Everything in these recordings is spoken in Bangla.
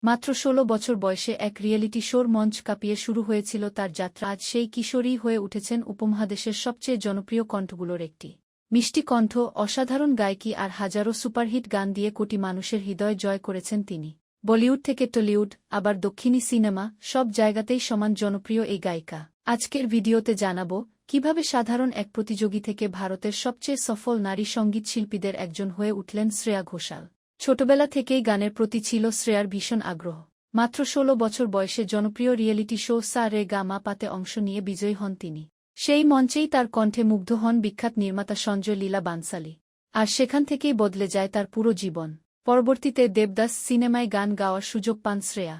মাত্র ১৬ বছর বয়সে এক রিয়েলিটি শোর মঞ্চ কাঁপিয়ে শুরু হয়েছিল তার যাত্রা। আজ সেই কিশোরী হয়ে উঠেছেন উপমহাদেশের সবচেয়ে জনপ্রিয় কণ্ঠগুলোর একটি। মিষ্টি কণ্ঠ, অসাধারণ গায়কী আর হাজারো সুপারহিট গান দিয়ে কোটি মানুষের হৃদয় জয় করেছেন তিনি। বলিউড থেকে টলিউড, আবার দক্ষিণী সিনেমা, সব জায়গাতেই সমান জনপ্রিয় এই গায়িকা। আজকের ভিডিওতে জানাবো কিভাবে সাধারণ এক প্রতিযোগী থেকে ভারতের সবচেয়ে সফল নারী সঙ্গীত শিল্পীদের একজন হয়ে উঠলেন শ্রেয়া ঘোষাল। ছোটবেলা থেকেই গানের প্রতি ছিল শ্রেয়ার ভীষণ আগ্রহ। মাত্র ১৬ বছর বয়সে জনপ্রিয় রিয়েলিটি শো সা রে গা মা পাতে অংশ নিয়ে বিজয়ী হন তিনি। সেই মঞ্চেই তার কণ্ঠে মুগ্ধ হন বিখ্যাত নির্মাতা সঞ্জয় লীলা বানসালী। আর সেখান থেকেই বদলে যায় তার পুরো জীবন। পরবর্তীতে দেবদাস সিনেমায় গান গাওয়ার সুযোগ পান শ্রেয়া।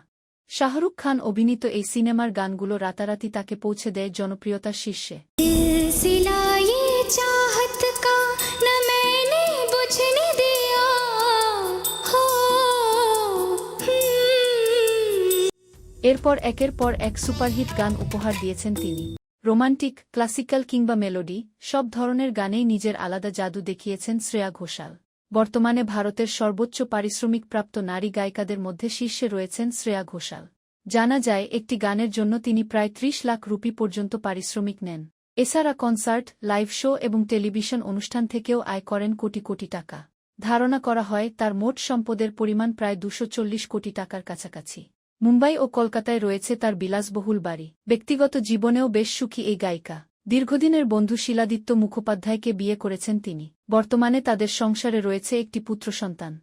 শাহরুখ খান অভিনীত এই সিনেমার গানগুলো রাতারাতি তাকে পৌঁছে দেয় জনপ্রিয়তার শীর্ষে। এরপর একের পর এক সুপারহিট গান উপহার দিয়েছেন তিনি। রোমান্টিক, ক্লাসিক্যাল কিংবা মেলোডি, সব ধরনের গানেই নিজের আলাদা জাদু দেখিয়েছেন শ্রেয়া ঘোষাল। বর্তমানে ভারতের সর্বোচ্চ পারিশ্রমিকপ্রাপ্ত নারী গায়িকাদের মধ্যে শীর্ষে রয়েছেন শ্রেয়া ঘোষাল। জানা যায় একটি গানের জন্য তিনি প্রায় ৩০ লাখ রুপি পর্যন্ত পারিশ্রমিক নেন। এছাড়া কনসার্ট, লাইভ শো এবং টেলিভিশন অনুষ্ঠান থেকেও আয় করেন কোটি কোটি টাকা। ধারণা করা হয় তার মোট সম্পদের পরিমাণ প্রায় ২৪০ কোটি টাকার কাছাকাছি। মুম্বাই ও কলকাতায় রয়েছে তার বিলাসবহুল বাড়ি। ব্যক্তিগত জীবনেও বেশ সুখী এই গায়িকা। দীর্ঘদিনের বন্ধু শিলাদিত্য মুখোপাধ্যায়কে বিয়ে করেছেন তিনি। বর্তমানে তাদের সংসারে রয়েছে একটি পুত্র সন্তান।